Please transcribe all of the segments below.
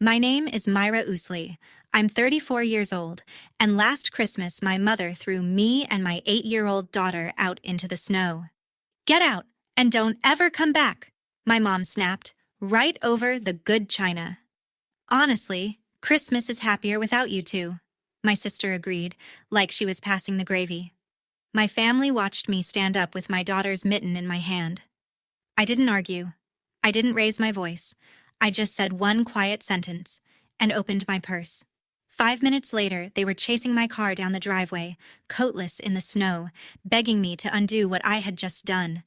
My name is Myra Ousley. I'm 34 years old, and last Christmas my mother threw me and my 8-year-old daughter out into the snow. Get out, and don't ever come back, my mom snapped, right over the good china. Honestly, Christmas is happier without you two, my sister agreed, like she was passing the gravy. My family watched me stand up with my daughter's mitten in my hand. I didn't argue. I didn't raise my voice. I just said one quiet sentence and opened my purse. 5 minutes later, they were chasing my car down the driveway, coatless in the snow, begging me to undo what I had just done.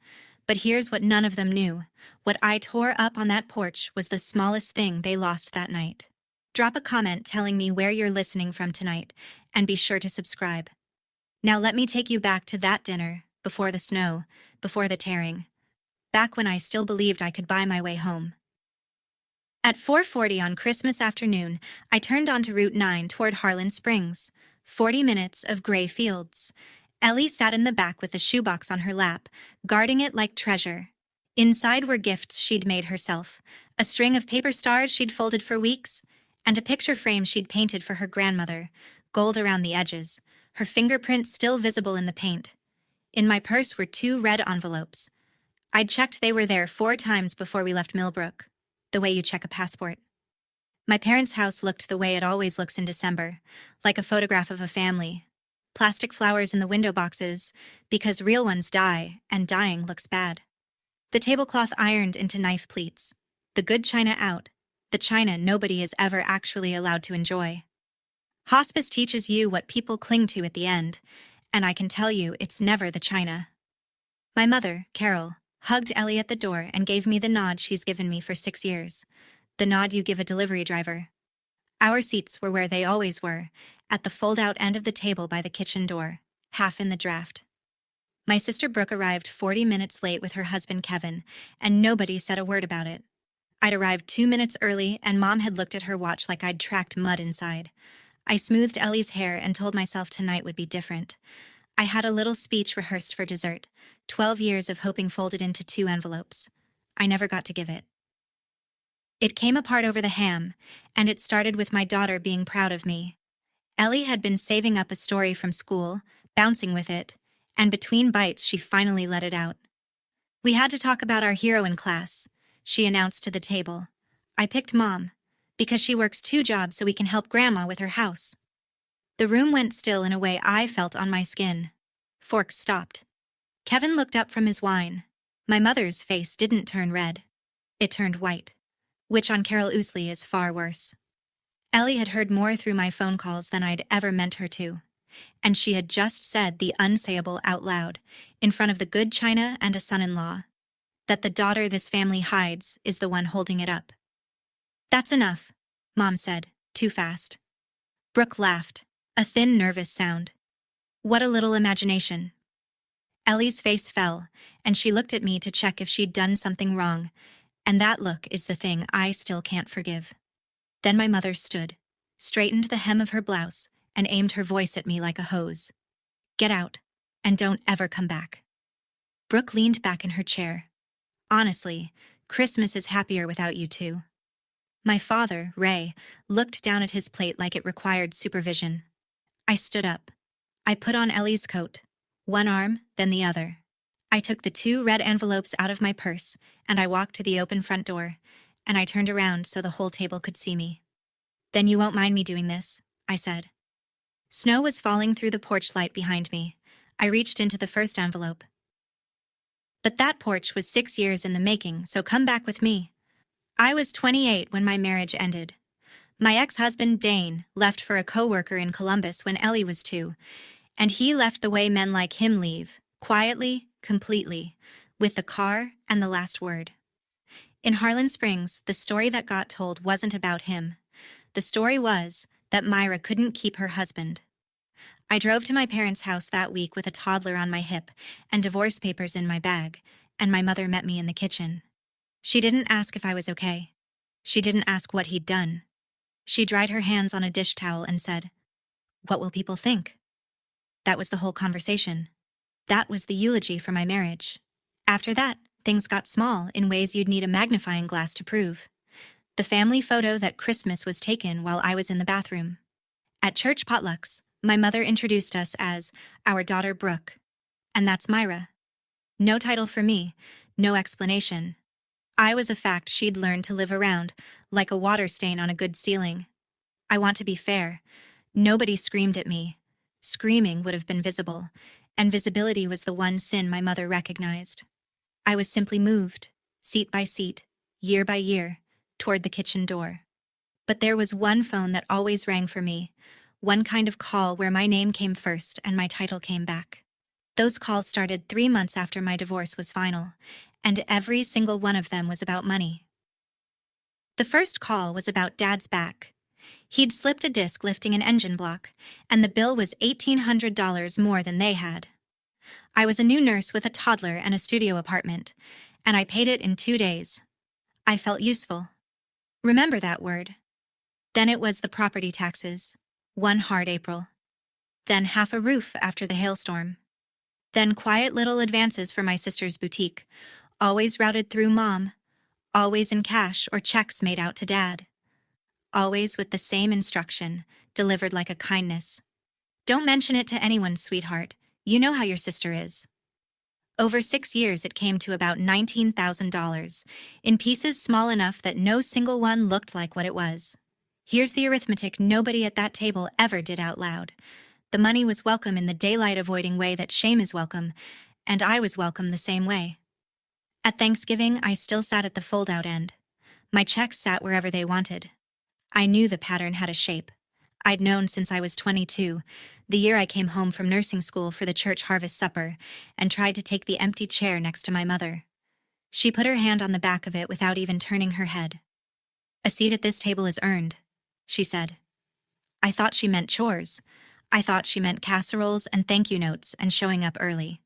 But here's what none of them knew. What I tore up on that porch was the smallest thing they lost that night. Drop a comment telling me where you're listening from tonight, and be sure to subscribe. Now let me take you back to that dinner, before the snow, before the tearing. Back when I still believed I could buy my way home. At 4:40 on Christmas afternoon, I turned onto Route 9 toward Harlan Springs. 40 minutes of gray fields. Ellie sat in the back with the shoebox on her lap, guarding it like treasure. Inside were gifts she'd made herself, a string of paper stars she'd folded for weeks, and a picture frame she'd painted for her grandmother, gold around the edges, her fingerprints still visible in the paint. In my purse were 2 red envelopes. I'd checked they were there 4 times before we left Millbrook, the way you check a passport. My parents' house looked the way it always looks in December, like a photograph of a family. Plastic flowers in the window boxes, because real ones die, and dying looks bad. The tablecloth ironed into knife pleats. The good china out, the china nobody is ever actually allowed to enjoy. Hospice teaches you what people cling to at the end, and I can tell you it's never the china. My mother, Carol, hugged Ellie at the door and gave me the nod she's given me for 6 years. The nod you give a delivery driver. Our seats were where they always were, at the fold-out end of the table by the kitchen door, half in the draft. My sister Brooke arrived 40 minutes late with her husband Kevin, and nobody said a word about it. I'd arrived 2 minutes early, and Mom had looked at her watch like I'd tracked mud inside. I smoothed Ellie's hair and told myself tonight would be different. I had a little speech rehearsed for dessert, 12 years of hoping folded into 2 envelopes. I never got to give it. It came apart over the ham, and it started with my daughter being proud of me. Ellie had been saving up a story from school, bouncing with it, and between bites she finally let it out. We had to talk about our hero in class, she announced to the table. I picked Mom, because she works 2 jobs so we can help Grandma with her house. The room went still in a way I felt on my skin. Forks stopped. Kevin looked up from his wine. My mother's face didn't turn red. It turned white, which on Carol Ousley is far worse. Ellie had heard more through my phone calls than I'd ever meant her to, and she had just said the unsayable out loud, in front of the good china and a son-in-law, that the daughter this family hides is the one holding it up. That's enough, Mom said, too fast. Brooke laughed, a thin, nervous sound. What a little imagination. Ellie's face fell, and she looked at me to check if she'd done something wrong, and that look is the thing I still can't forgive. Then my mother stood, straightened the hem of her blouse, and aimed her voice at me like a hose. Get out, and don't ever come back. Brooke leaned back in her chair. Honestly, Christmas is happier without you two. My father, Ray, looked down at his plate like it required supervision. I stood up. I put on Ellie's coat, one arm, then the other. I took the 2 red envelopes out of my purse, and I walked to the open front door, and I turned around so the whole table could see me. Then you won't mind me doing this, I said. Snow was falling through the porch light behind me. I reached into the first envelope. But that porch was 6 years in the making, so come back with me. I was 28 when my marriage ended. My ex-husband, Dane, left for a co-worker in Columbus when Ellie was 2, and he left the way men like him leave, quietly, completely, with the car and the last word. In Harlan Springs, the story that got told wasn't about him. The story was that Myra couldn't keep her husband. I drove to my parents' house that week with a toddler on my hip and divorce papers in my bag, and my mother met me in the kitchen. She didn't ask if I was okay. She didn't ask what he'd done. She dried her hands on a dish towel and said, "What will people think?" That was the whole conversation. That was the eulogy for my marriage. After that, things got small in ways you'd need a magnifying glass to prove. The family photo that Christmas was taken while I was in the bathroom. At church potlucks, my mother introduced us as our daughter Brooke. And that's Myra. No title for me, no explanation. I was a fact she'd learned to live around, like a water stain on a good ceiling. I want to be fair. Nobody screamed at me. Screaming would have been visible, and visibility was the one sin my mother recognized. I was simply moved, seat by seat, year by year, toward the kitchen door. But there was one phone that always rang for me, one kind of call where my name came first and my title came back. Those calls started 3 months after my divorce was final, and every single one of them was about money. The first call was about Dad's back. He'd slipped a disc lifting an engine block, and the bill was $1,800 more than they had. I was a new nurse with a toddler and a studio apartment, and I paid it in 2 days. I felt useful. Remember that word. Then it was the property taxes, one hard April. Then half a roof after the hailstorm. Then quiet little advances for my sister's boutique, always routed through Mom, always in cash or checks made out to Dad. Always with the same instruction, delivered like a kindness. Don't mention it to anyone, sweetheart. You know how your sister is. Over 6 years it came to about $19,000, in pieces small enough that no single one looked like what it was. Here's the arithmetic nobody at that table ever did out loud. The money was welcome in the daylight-avoiding way that shame is welcome, and I was welcome the same way. At Thanksgiving, I still sat at the fold-out end. My checks sat wherever they wanted. I knew the pattern had a shape. I'd known since I was 22, the year I came home from nursing school for the church harvest supper, and tried to take the empty chair next to my mother. She put her hand on the back of it without even turning her head. "A seat at this table is earned," she said. I thought she meant chores. I thought she meant casseroles and thank you notes and showing up early.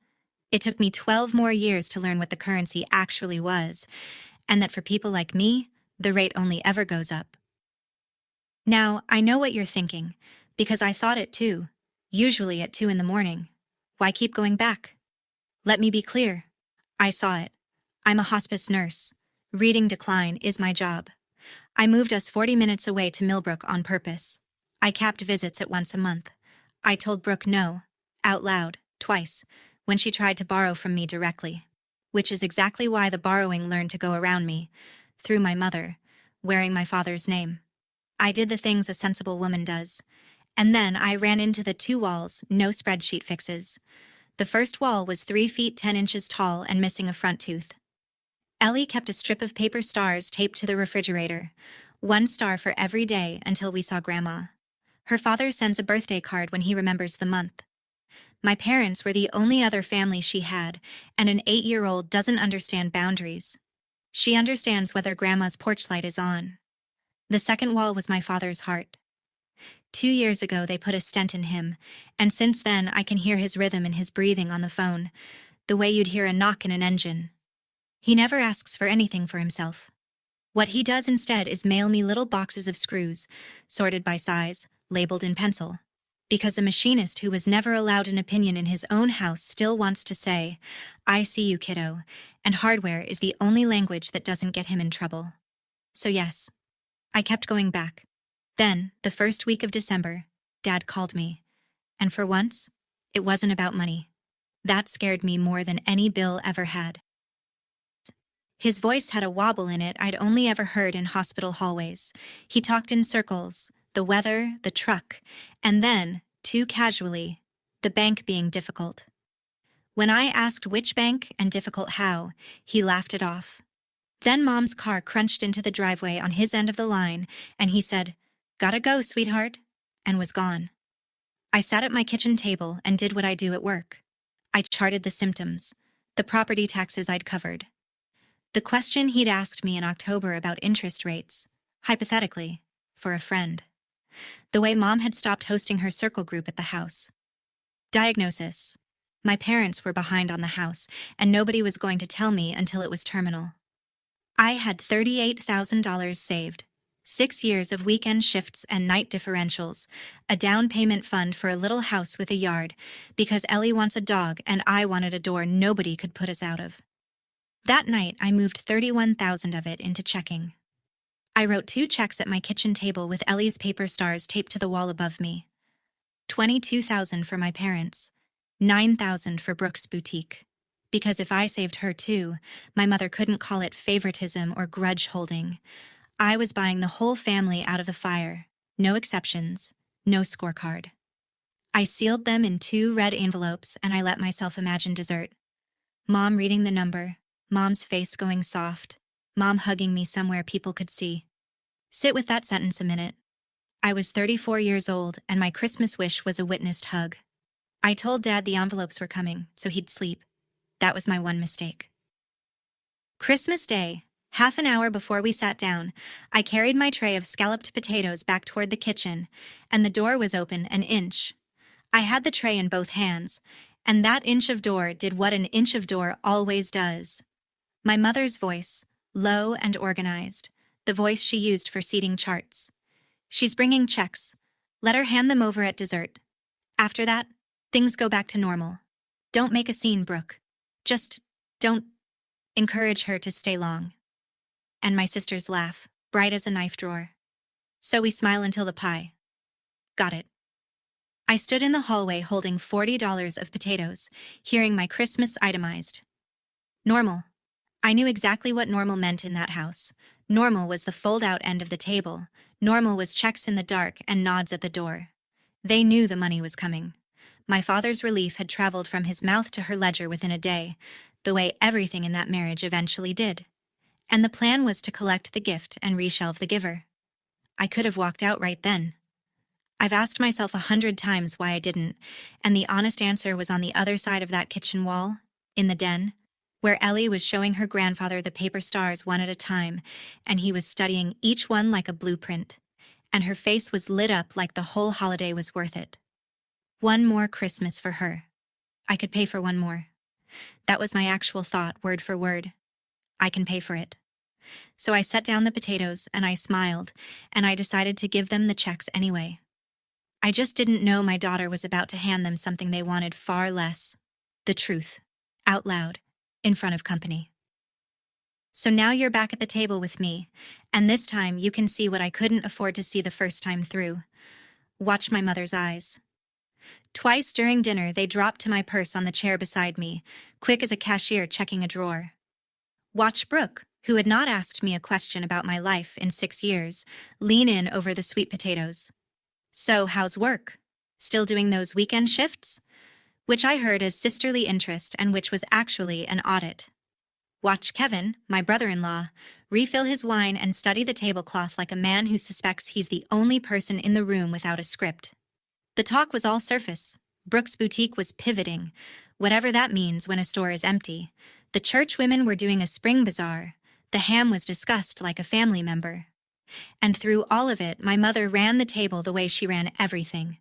It took me 12 more years to learn what the currency actually was, and that for people like me, the rate only ever goes up. Now, I know what you're thinking, because I thought it too, usually at 2 in the morning. Why keep going back? Let me be clear. I saw it. I'm a hospice nurse. Reading decline is my job. I moved us 40 minutes away to Millbrook on purpose. I capped visits at once a month. I told Brooke no, out loud, twice, when she tried to borrow from me directly. Which is exactly why the borrowing learned to go around me, through my mother, wearing my father's name. I did the things a sensible woman does. And then I ran into the 2 walls, no spreadsheet fixes. The first wall was 3 feet 10 inches tall and missing a front tooth. Ellie kept a strip of paper stars taped to the refrigerator, 1 star for every day until we saw Grandma. Her father sends a birthday card when he remembers the month. My parents were the only other family she had, and an 8-year-old doesn't understand boundaries. She understands whether Grandma's porch light is on. The second wall was my father's heart. 2 years ago they put a stent in him, and since then I can hear his rhythm and his breathing on the phone, the way you'd hear a knock in an engine. He never asks for anything for himself. What he does instead is mail me little boxes of screws, sorted by size, labeled in pencil. Because a machinist who was never allowed an opinion in his own house still wants to say, "I see you, kiddo," and hardware is the only language that doesn't get him in trouble. So yes, I kept going back. Then, the first week of December, Dad called me. And for once, it wasn't about money. That scared me more than any bill ever had. His voice had a wobble in it I'd only ever heard in hospital hallways. He talked in circles, the weather, the truck, and then, too casually, the bank being difficult. When I asked which bank and difficult how, he laughed it off. Then Mom's car crunched into the driveway on his end of the line, and he said, "Gotta go, sweetheart," and was gone. I sat at my kitchen table and did what I do at work. I charted the symptoms, the property taxes I'd covered. The question he'd asked me in October about interest rates, hypothetically, for a friend. The way Mom had stopped hosting her circle group at the house. Diagnosis. My parents were behind on the house, and nobody was going to tell me until it was terminal. I had $38,000 saved, 6 years of weekend shifts and night differentials, a down payment fund for a little house with a yard, because Ellie wants a dog and I wanted a door nobody could put us out of. That night, I moved $31,000 of it into checking. I wrote 2 checks at my kitchen table with Ellie's paper stars taped to the wall above me. 22,000 for my parents, 9,000 for Brooke's boutique. Because if I saved her too, my mother couldn't call it favoritism or grudge holding. I was buying the whole family out of the fire. No exceptions, no scorecard. I sealed them in 2 red envelopes and I let myself imagine dessert. Mom reading the number, Mom's face going soft, Mom hugging me somewhere people could see. Sit with that sentence a minute. I was 34 years old and my Christmas wish was a witnessed hug. I told Dad the envelopes were coming, so he'd sleep. That was my one mistake. Christmas Day, half an hour before we sat down, I carried my tray of scalloped potatoes back toward the kitchen, and the door was open an inch. I had the tray in both hands, and that inch of door did what an inch of door always does. My mother's voice, low and organized, the voice she used for seating charts. She's bringing checks. Let her hand them over at dessert. After that, things go back to normal. Don't make a scene, Brooke. Just don't encourage her to stay long. And my sister's laugh, bright as a knife drawer. So we smile until the pie. Got it. I stood in the hallway holding $40 of potatoes, hearing my Christmas itemized. Normal. I knew exactly what normal meant in that house. Normal was the fold-out end of the table. Normal was checks in the dark and nods at the door. They knew the money was coming. My father's relief had traveled from his mouth to her ledger within a day, the way everything in that marriage eventually did. And the plan was to collect the gift and reshelve the giver. I could have walked out right then. I've asked myself 100 times why I didn't, and the honest answer was on the other side of that kitchen wall, in the den, where Ellie was showing her grandfather the paper stars one at a time, and he was studying each one like a blueprint, and her face was lit up like the whole holiday was worth it. One more Christmas for her. I could pay for one more. That was my actual thought, word for word. I can pay for it. So I set down the potatoes and I smiled, and I decided to give them the checks anyway. I just didn't know my daughter was about to hand them something they wanted far less. The truth. Out loud. In front of company. So now you're back at the table with me, and this time you can see what I couldn't afford to see the first time through. Watch my mother's eyes. Twice during dinner they dropped to my purse on the chair beside me, quick as a cashier checking a drawer. Watch Brooke, who had not asked me a question about my life in 6 years, lean in over the sweet potatoes. So how's work? Still doing those weekend shifts? Which I heard as sisterly interest and which was actually an audit. Watch Kevin, my brother-in-law, refill his wine and study the tablecloth like a man who suspects he's the only person in the room without a script. The talk was all surface. Brooke's boutique was pivoting, whatever that means when a store is empty. The church women were doing a spring bazaar. The ham was discussed like a family member. And through all of it, my mother ran the table the way she ran everything.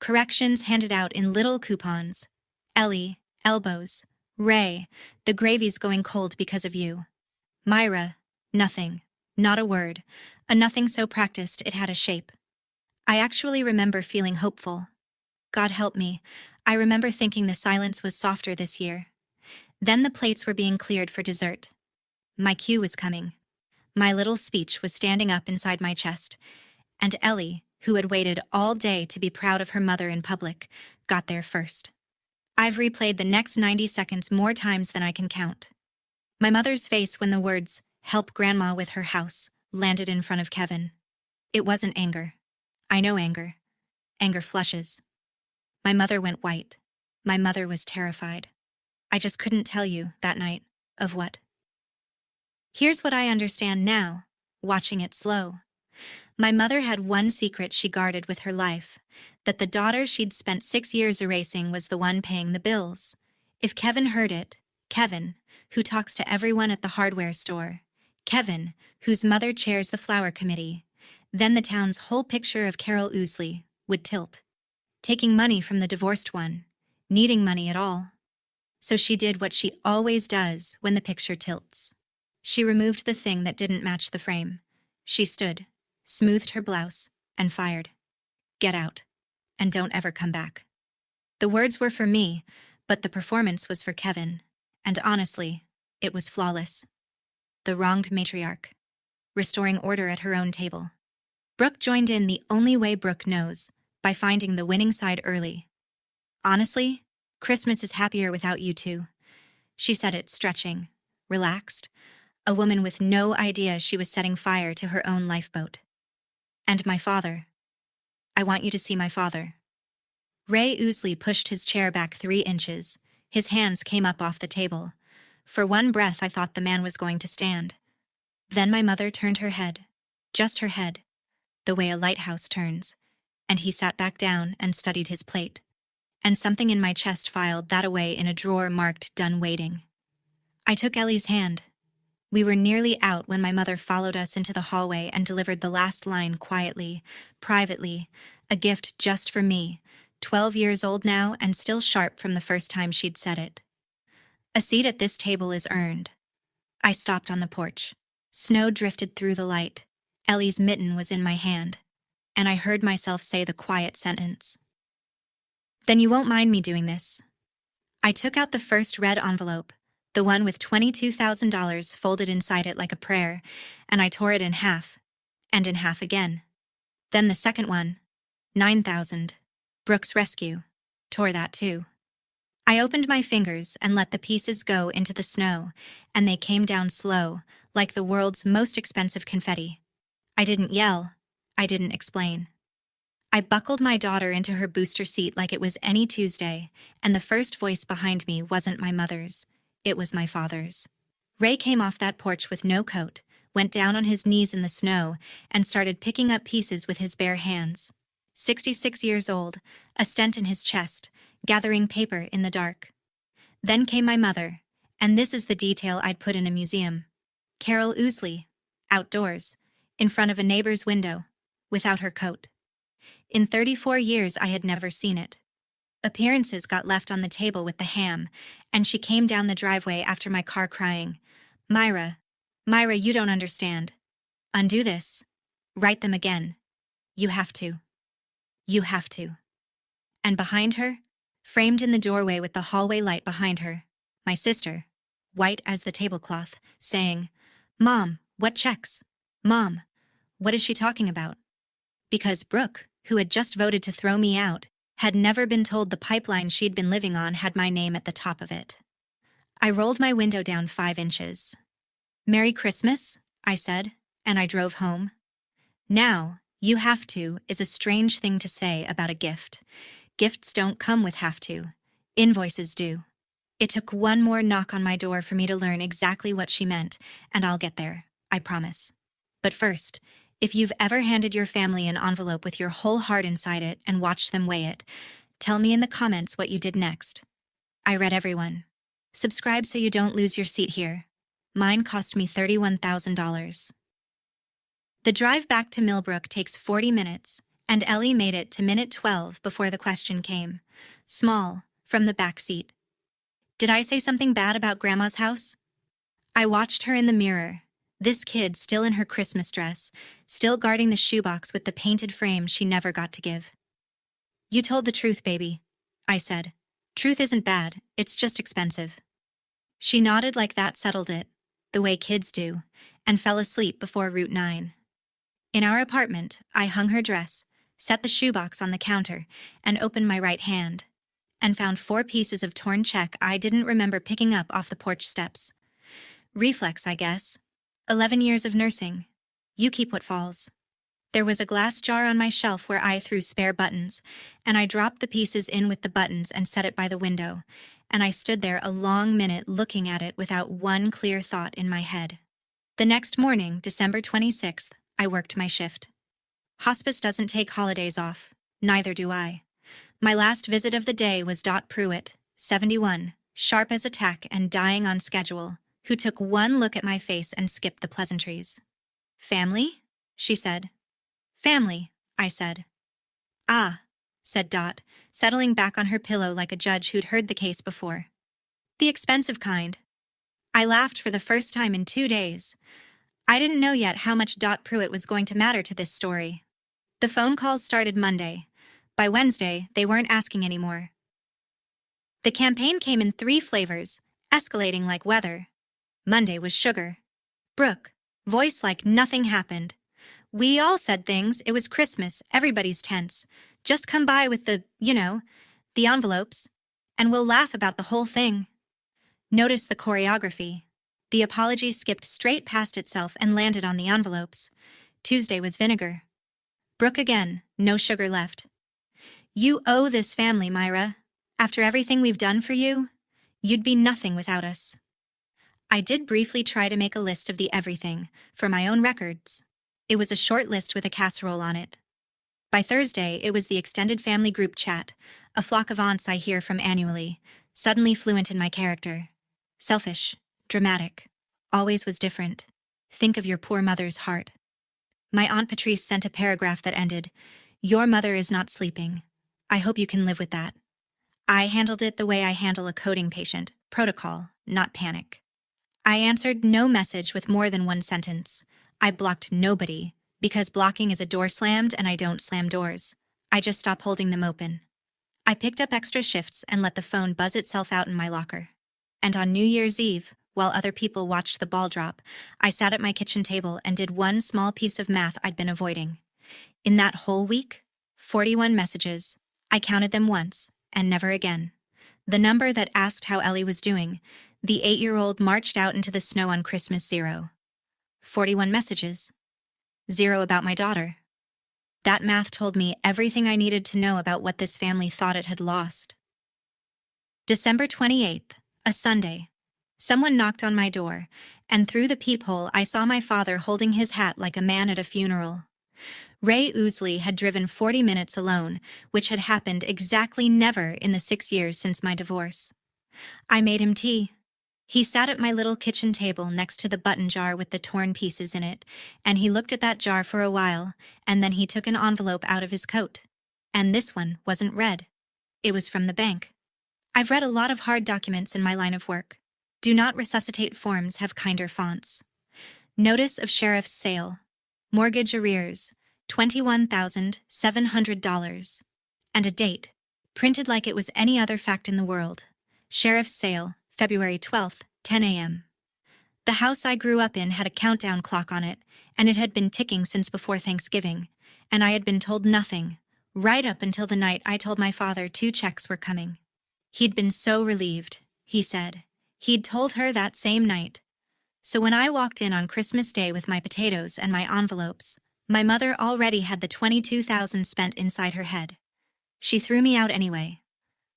Corrections handed out in little coupons. Ellie, elbows. Ray, the gravy's going cold because of you. Myra, nothing. Not a word. A nothing so practiced it had a shape. I actually remember feeling hopeful. God help me, I remember thinking the silence was softer this year. Then the plates were being cleared for dessert. My cue was coming. My little speech was standing up inside my chest, and Ellie, who had waited all day to be proud of her mother in public, got there first. I've replayed the next 90 seconds more times than I can count. My mother's face when the words, "Help Grandma with her house," landed in front of Kevin. It wasn't anger. I know anger. Anger flushes. My mother went white. My mother was terrified. I just couldn't tell you, that night, of what. Here's what I understand now, watching it slow. My mother had one secret she guarded with her life, that the daughter she'd spent 6 years erasing was the one paying the bills. If Kevin heard it, Kevin, who talks to everyone at the hardware store, Kevin, whose mother chairs the flower committee, then the town's whole picture of Carol Ousley would tilt. Taking money from the divorced one, needing money at all. So she did what she always does when the picture tilts. She removed the thing that didn't match the frame. She stood, smoothed her blouse, and fired. Get out, and don't ever come back. The words were for me, but the performance was for Kevin, and honestly, it was flawless. The wronged matriarch. restoring order at her own table. Brooke joined in the only way Brooke knows, by finding the winning side early. Honestly, Christmas is happier without you two. She said it, stretching, relaxed, a woman with no idea she was setting fire to her own lifeboat. And my father. I want you to see my father. Ray Ousley pushed his chair back 3 inches. His hands came up off the table. For one breath, I thought the man was going to stand. Then my mother turned her head, just her head, the way a lighthouse turns, and he sat back down and studied his plate. And something in my chest filed that away in a drawer marked "Done Waiting." I took Ellie's hand. We were nearly out when my mother followed us into the hallway and delivered the last line quietly, privately, a gift just for me, 12 years old now and still sharp from the first time she'd said it. A seat at this table is earned. I stopped on the porch. Snow drifted through the light. Ellie's mitten was in my hand, and I heard myself say the quiet sentence. Then you won't mind me doing this. I took out the first red envelope, the one with $22,000 folded inside it like a prayer, and I tore it in half, and in half again. Then the second one, 9,000, Brooke's rescue, tore that too. I opened my fingers and let the pieces go into the snow, and they came down slow, like the world's most expensive confetti. I didn't yell. I didn't explain. I buckled my daughter into her booster seat like it was any Tuesday, and the first voice behind me wasn't my mother's. It was my father's. Ray came off that porch with no coat, went down on his knees in the snow, and started picking up pieces with his bare hands. 66 years old, a stent in his chest, gathering paper in the dark. Then came my mother, and this is the detail I'd put in a museum. Carol Ousley, outdoors, in front of a neighbor's window, without her coat. In 34 years I had never seen it. Appearances got left on the table with the ham, and she came down the driveway after my car crying, Myra, Myra, you don't understand. Undo this. Write them again. You have to. You have to. And behind her, framed in the doorway with the hallway light behind her, my sister, white as the tablecloth, saying, Mom, what checks? Mom, what is she talking about? Because Brooke, who had just voted to throw me out, had never been told the pipeline she'd been living on had my name at the top of it. I rolled my window down 5 inches. Merry Christmas, I said, and I drove home. Now, you have to is a strange thing to say about a gift. Gifts don't come with have to. Invoices do. It took one more knock on my door for me to learn exactly what she meant, and I'll get there, I promise. But first, if you've ever handed your family an envelope with your whole heart inside it and watched them weigh it, tell me in the comments what you did next. I read everyone. Subscribe so you don't lose your seat here. Mine cost me $31,000. The drive back to Millbrook takes 40 minutes, and Ellie made it to minute 12 before the question came. Small, from the back seat. Did I say something bad about Grandma's house? I watched her in the mirror. This kid still in her Christmas dress, still guarding the shoebox with the painted frame she never got to give. You told the truth, baby, I said. Truth isn't bad, it's just expensive. She nodded like that settled it, the way kids do, and fell asleep before Route 9. In our apartment, I hung her dress, set the shoebox on the counter, and opened my right hand, and found 4 pieces of torn check I didn't remember picking up off the porch steps. Reflex, I guess. 11 years of nursing. You keep what falls. There was a glass jar on my shelf where I threw spare buttons, and I dropped the pieces in with the buttons and set it by the window, and I stood there a long minute looking at it without one clear thought in my head. The next morning, December 26th, I worked my shift. Hospice doesn't take holidays off. Neither do I. My last visit of the day was Dot Pruitt, 71, sharp as a tack and dying on schedule, who took one look at my face and skipped the pleasantries. Family? She said. Family, I said. Ah, said Dot, settling back on her pillow like a judge who'd heard the case before. The expensive kind. I laughed for the first time in 2 days. I didn't know yet how much Dot Pruitt was going to matter to this story. The phone calls started Monday. By Wednesday, they weren't asking anymore. The campaign came in 3 flavors, escalating like weather. Monday was sugar. Brooke, Voice like nothing happened. We all said things. It was Christmas. Everybody's tense. Just come by with the envelopes, and we'll laugh about the whole thing. Notice the choreography. The apology skipped straight past itself and landed on the envelopes. Tuesday was vinegar. Brooke again, no sugar left. You owe this family, Myra. After everything we've done for you, you'd be nothing without us. I did briefly try to make a list of the everything, for my own records. It was a short list with a casserole on it. By Thursday, it was the extended family group chat, a flock of aunts I hear from annually, suddenly fluent in my character. Selfish, dramatic, always was different. Think of your poor mother's heart. My Aunt Patrice sent a paragraph that ended, "Your mother is not sleeping. I hope you can live with that." I handled it the way I handle a coding patient, protocol, not panic. I answered no message with more than one sentence. I blocked nobody, because blocking is a door slammed and I don't slam doors. I just stop holding them open. I picked up extra shifts and let the phone buzz itself out in my locker. And on New Year's Eve, while other people watched the ball drop, I sat at my kitchen table and did one small piece of math I'd been avoiding. In that whole week, 41 messages. I counted them once, and never again. The number that asked how Ellie was doing, the 8-year-old marched out into the snow on Christmas 0. 41 messages. 0 about my daughter. That math told me everything I needed to know about what this family thought it had lost. December 28th, a Sunday. Someone knocked on my door, and through the peephole I saw my father holding his hat like a man at a funeral. Ray Ousley had driven 40 minutes alone, which had happened exactly never in the 6 years since my divorce. I made him tea. He sat at my little kitchen table next to the button jar with the torn pieces in it, and he looked at that jar for a while, and then he took an envelope out of his coat. And this one wasn't red. It was from the bank. I've read a lot of hard documents in my line of work. Do not resuscitate forms have kinder fonts. Notice of sheriff's sale. Mortgage arrears, $21,700. And a date, printed like it was any other fact in the world. Sheriff's sale, February 12th, 10 a.m. The house I grew up in had a countdown clock on it, and it had been ticking since before Thanksgiving, and I had been told nothing, right up until the night I told my father 2 checks were coming. He'd been so relieved, he said. He'd told her that same night. So when I walked in on Christmas Day with my potatoes and my envelopes, my mother already had the $22,000 spent inside her head. She threw me out anyway.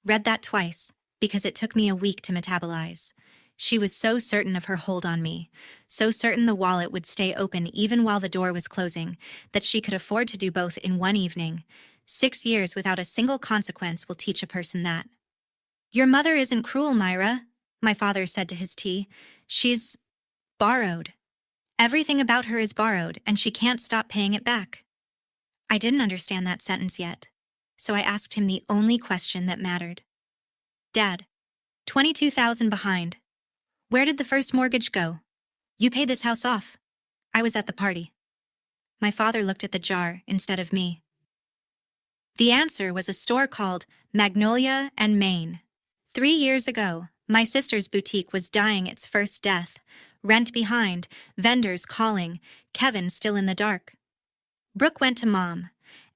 Read that twice, because it took me a week to metabolize. She was so certain of her hold on me, so certain the wallet would stay open even while the door was closing, that she could afford to do both in one evening. 6 years without a single consequence will teach a person that. Your mother isn't cruel, Myra, my father said to his tea. She's borrowed. Everything about her is borrowed, and she can't stop paying it back. I didn't understand that sentence yet, so I asked him the only question that mattered. Dad, 22,000 behind. Where did the first mortgage go? You paid this house off. I was at the party. My father looked at the jar instead of me. The answer was a store called Magnolia and Maine. 3 years ago, my sister's boutique was dying its first death. Rent behind, vendors calling, Kevin still in the dark. Brooke went to Mom,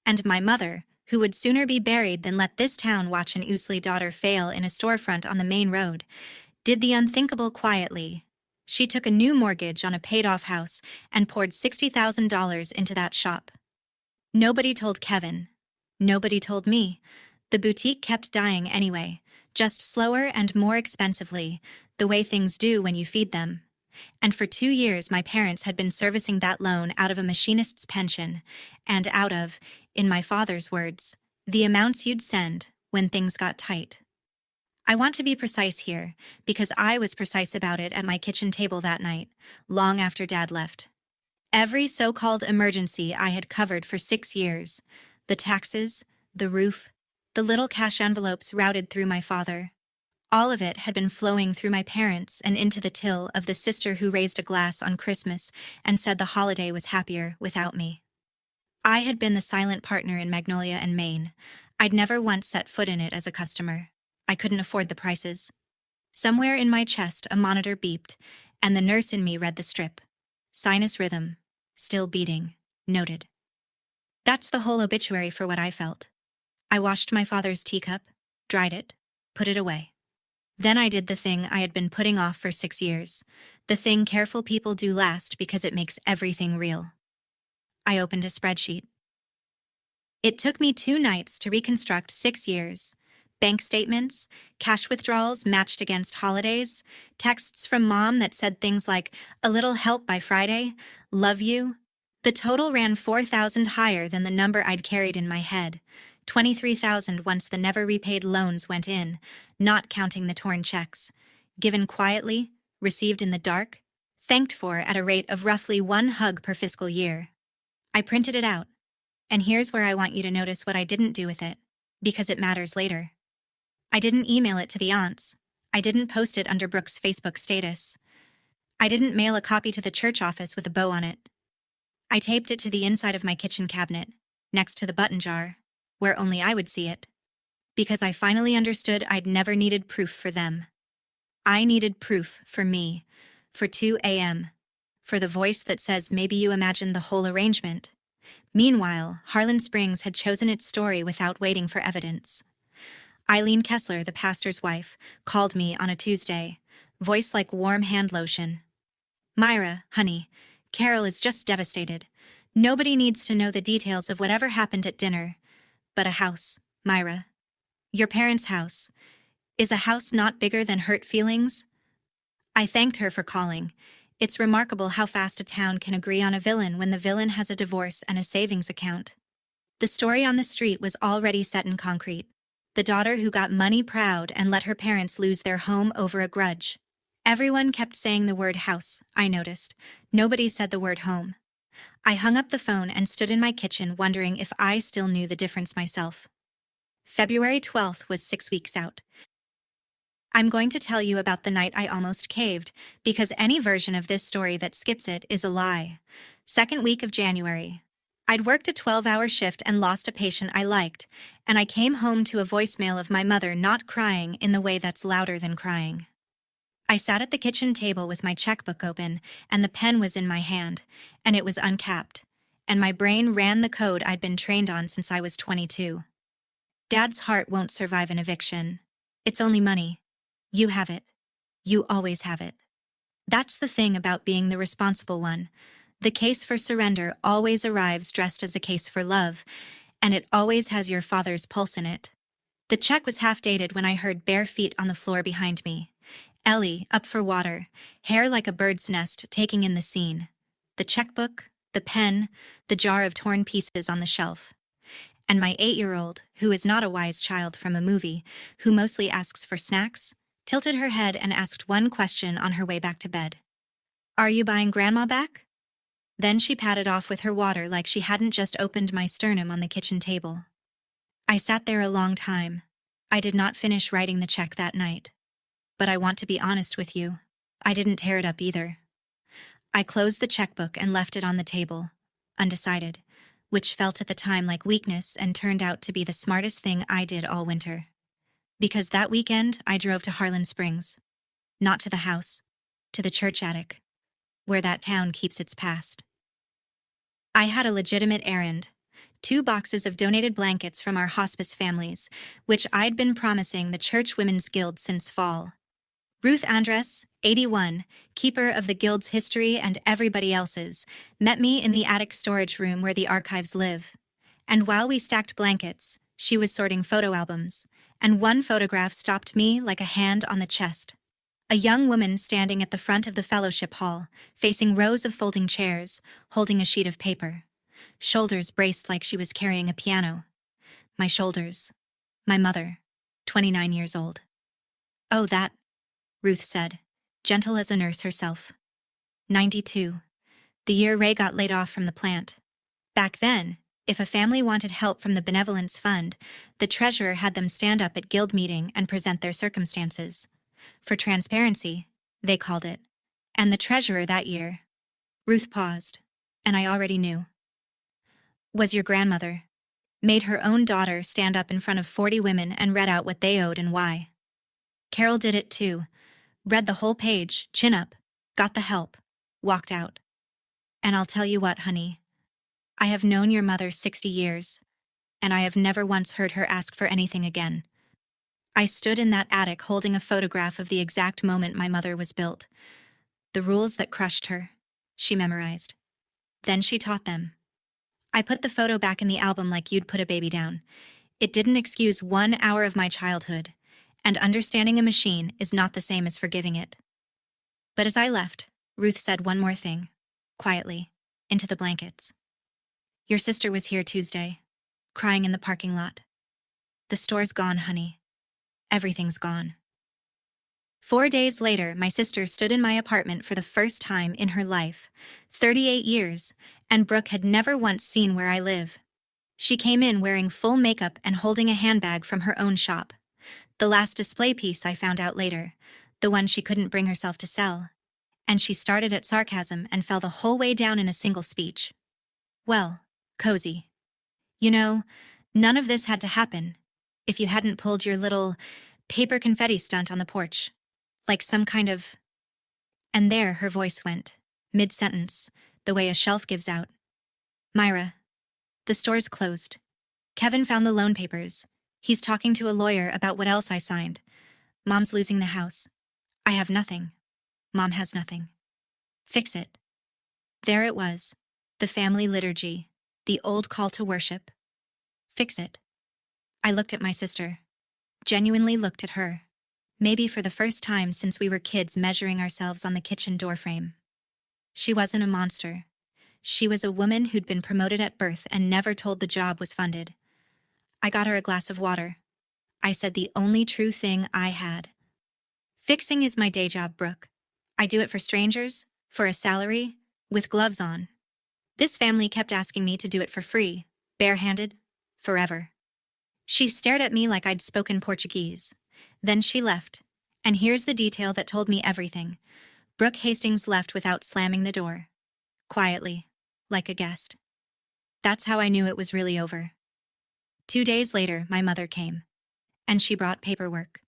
and my mother, who would sooner be buried than let this town watch an Ousley daughter fail in a storefront on the main road, did the unthinkable quietly. She took a new mortgage on a paid-off house and poured $60,000 into that shop. Nobody told Kevin. Nobody told me. The boutique kept dying anyway, just slower and more expensively, the way things do when you feed them. And for 2 years my parents had been servicing that loan out of a machinist's pension, and out of, in my father's words, the amounts you'd send when things got tight. I want to be precise here, because I was precise about it at my kitchen table that night, long after Dad left. Every so-called emergency I had covered for 6 years, the taxes, the roof, the little cash envelopes routed through my father. All of it had been flowing through my parents and into the till of the sister who raised a glass on Christmas and said the holiday was happier without me. I had been the silent partner in Magnolia and Maine. I'd never once set foot in it as a customer. I couldn't afford the prices. Somewhere in my chest a monitor beeped, and the nurse in me read the strip. Sinus rhythm. Still beating. Noted. That's the whole obituary for what I felt. I washed my father's teacup, dried it, put it away. Then I did the thing I had been putting off for 6 years, the thing careful people do last because it makes everything real. I opened a spreadsheet. It took me 2 nights to reconstruct 6 years. Bank statements, cash withdrawals matched against holidays, texts from mom that said things like, "A little help by Friday, love you." The total ran 4,000 higher than the number I'd carried in my head, 23,000 once the never repaid loans went in, not counting the torn checks. Given quietly, received in the dark, thanked for at a rate of roughly 1 hug per fiscal year. I printed it out. And here's where I want you to notice what I didn't do with it, because it matters later. I didn't email it to the aunts. I didn't post it under Brooke's Facebook status. I didn't mail a copy to the church office with a bow on it. I taped it to the inside of my kitchen cabinet, next to the button jar, where only I would see it. Because I finally understood I'd never needed proof for them. I needed proof for me, for 2 a.m., for the voice that says maybe you imagined the whole arrangement. Meanwhile, Harlan Springs had chosen its story without waiting for evidence. Eileen Kessler, the pastor's wife, called me on a Tuesday, voice like warm hand lotion. "Myra, honey, Carol is just devastated. Nobody needs to know the details of whatever happened at dinner. But a house, Myra. Your parents' house. Is a house not bigger than hurt feelings?" I thanked her for calling. It's remarkable how fast a town can agree on a villain when the villain has a divorce and a savings account. The story on the street was already set in concrete. The daughter who got money proud and let her parents lose their home over a grudge. Everyone kept saying the word house, I noticed. Nobody said the word home. I hung up the phone and stood in my kitchen wondering if I still knew the difference myself. February 12th was 6 weeks out. I'm going to tell you about the night I almost caved, because any version of this story that skips it is a lie. Second week of January. I'd worked a 12-hour shift and lost a patient I liked, and I came home to a voicemail of my mother not crying in the way that's louder than crying. I sat at the kitchen table with my checkbook open, and the pen was in my hand, and it was uncapped, and my brain ran the code I'd been trained on since I was 22. Dad's heart won't survive an eviction. It's only money. You have it. You always have it. That's the thing about being the responsible one. The case for surrender always arrives dressed as a case for love, and it always has your father's pulse in it. The check was half-dated when I heard bare feet on the floor behind me. Ellie, up for water, hair like a bird's nest, taking in the scene. The checkbook, the pen, the jar of torn pieces on the shelf. And my 8-year-old, who is not a wise child from a movie, who mostly asks for snacks, tilted her head and asked one question on her way back to bed. "Are you buying Grandma back?" Then she patted off with her water like she hadn't just opened my sternum on the kitchen table. I sat there a long time. I did not finish writing the check that night. But I want to be honest with you. I didn't tear it up either. I closed the checkbook and left it on the table, undecided, which felt at the time like weakness and turned out to be the smartest thing I did all winter. Because that weekend, I drove to Harlan Springs. Not to the house, to the church attic, where that town keeps its past. I had a legitimate errand. 2 boxes of donated blankets from our hospice families, which I'd been promising the Church Women's Guild since fall. Ruth Andress, 81, keeper of the Guild's history and everybody else's, met me in the attic storage room where the archives live. And while we stacked blankets, she was sorting photo albums, and one photograph stopped me like a hand on the chest. A young woman standing at the front of the fellowship hall, facing rows of folding chairs, holding a sheet of paper. Shoulders braced like she was carrying a piano. My shoulders. My mother, 29 years old. "Oh, that," Ruth said, gentle as a nurse herself. 92. The year Ray got laid off from the plant. Back then, if a family wanted help from the benevolence fund, the treasurer had them stand up at guild meeting and present their circumstances. For transparency, they called it. And the treasurer that year. Ruth paused, and I already knew. Was your grandmother. Made her own daughter stand up in front of 40 women and read out what they owed and why. Carol did it too. Read the whole page, chin up, got the help, walked out. And I'll tell you what, honey, I have known your mother 60 years, and I have never once heard her ask for anything again. I stood in that attic holding a photograph of the exact moment my mother was built. The rules that crushed her, she memorized. Then she taught them. I put the photo back in the album like you'd put a baby down. It didn't excuse 1 hour of my childhood, and understanding a machine is not the same as forgiving it. But as I left, Ruth said one more thing, quietly, into the blankets. Your sister was here Tuesday, crying in the parking lot. The store's gone, honey. Everything's gone. 4 days later, my sister stood in my apartment for the first time in her life, 38 years, and Brooke had never once seen where I live. She came in wearing full makeup and holding a handbag from her own shop. The last display piece I found out later, the one she couldn't bring herself to sell. And she started at sarcasm and fell the whole way down in a single speech. Well, cozy. You know, none of this had to happen if you hadn't pulled your little paper confetti stunt on the porch. Like some kind of... And there her voice went, mid-sentence, the way a shelf gives out. Myra, the store's closed. Kevin found the loan papers. He's talking to a lawyer about what else I signed. Mom's losing the house. I have nothing. Mom has nothing. Fix it. There it was, the family liturgy, the old call to worship. Fix it. I looked at my sister. Genuinely looked at her. Maybe for the first time since we were kids measuring ourselves on the kitchen doorframe. She wasn't a monster. She was a woman who'd been promoted at birth and never told the job was funded. I got her a glass of water. I said the only true thing I had. Fixing is my day job, Brooke. I do it for strangers, for a salary, with gloves on. This family kept asking me to do it for free, barehanded, forever. She stared at me like I'd spoken Portuguese. Then she left, and here's the detail that told me everything. Brooke Hastings left without slamming the door. Quietly, like a guest. That's how I knew it was really over. 2 days later, my mother came, and she brought paperwork.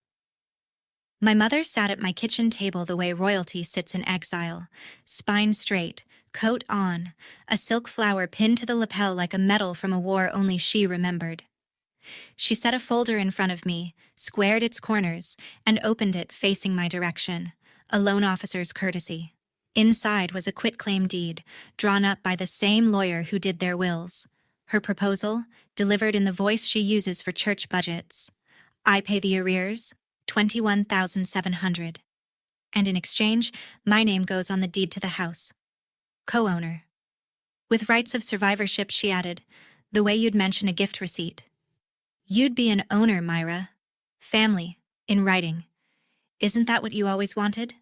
My mother sat at my kitchen table the way royalty sits in exile, spine straight, coat on, a silk flower pinned to the lapel like a medal from a war only she remembered. She set a folder in front of me, squared its corners, and opened it facing my direction, a loan officer's courtesy. Inside was a quitclaim deed, drawn up by the same lawyer who did their wills. Her proposal, delivered in the voice she uses for church budgets. I pay the arrears, $21,700. And in exchange, my name goes on the deed to the house. Co-owner. With rights of survivorship, she added, the way you'd mention a gift receipt. You'd be an owner, Myra. Family, in writing. Isn't that what you always wanted?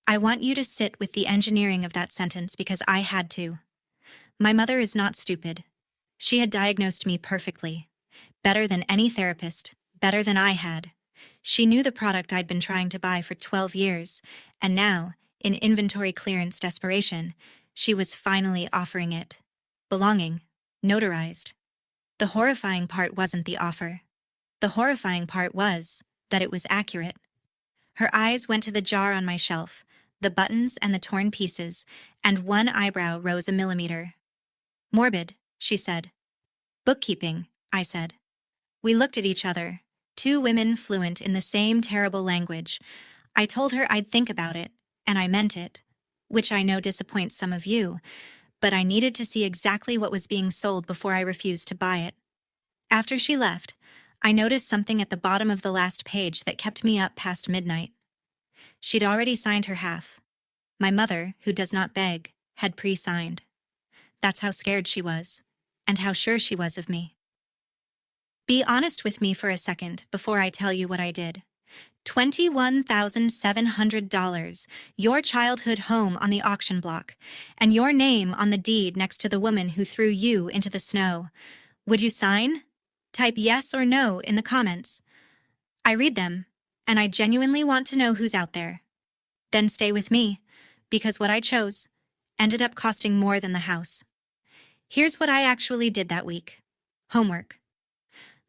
I want you to sit with the engineering of that sentence because I had to. My mother is not stupid. She had diagnosed me perfectly. Better than any therapist, better than I had. She knew the product I'd been trying to buy for 12 years, and now, in inventory clearance desperation, she was finally offering it. Belonging, notarized. The horrifying part wasn't the offer. The horrifying part was that it was accurate. Her eyes went to the jar on my shelf, the buttons and the torn pieces, and one eyebrow rose a millimeter. Morbid, she said. Bookkeeping, I said. We looked at each other, two women fluent in the same terrible language. I told her I'd think about it, and I meant it, which I know disappoints some of you, but I needed to see exactly what was being sold before I refused to buy it. After she left, I noticed something at the bottom of the last page that kept me up past midnight. She'd already signed her half. My mother, who does not beg, had pre-signed. That's how scared she was, and how sure she was of me. Be honest with me for a second before I tell you what I did. $21,700, your childhood home on the auction block, and your name on the deed next to the woman who threw you into the snow. Would you sign? Type yes or no in the comments. I read them, and I genuinely want to know who's out there. Then stay with me, because what I chose ended up costing more than the house. Here's what I actually did that week. Homework.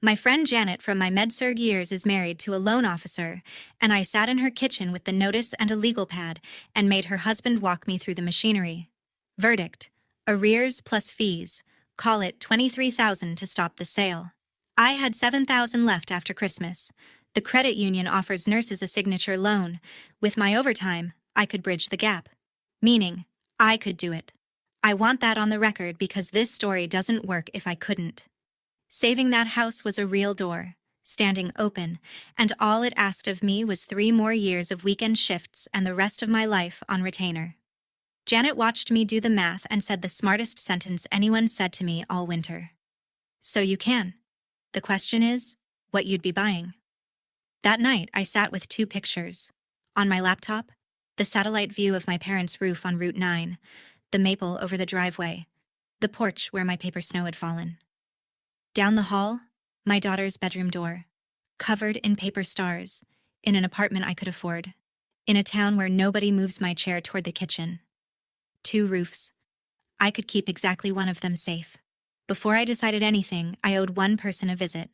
My friend Janet from my med-surg years is married to a loan officer, and I sat in her kitchen with the notice and a legal pad and made her husband walk me through the machinery. Verdict: arrears plus fees. Call it $23,000 to stop the sale. I had $7,000 left after Christmas. The credit union offers nurses a signature loan. With my overtime, I could bridge the gap. Meaning, I could do it. I want that on the record because this story doesn't work if I couldn't. Saving that house was a real door, standing open, and all it asked of me was 3 more years of weekend shifts and the rest of my life on retainer. Janet watched me do the math and said the smartest sentence anyone said to me all winter. So you can. The question is, what you'd be buying. That night, I sat with 2 pictures. On my laptop, the satellite view of my parents' roof on Route 9, the maple over the driveway, the porch where my paper snow had fallen. Down the hall, my daughter's bedroom door, covered in paper stars, in an apartment I could afford, in a town where nobody moves my chair toward the kitchen. 2 roofs. I could keep exactly one of them safe. Before I decided anything, I owed one person a visit.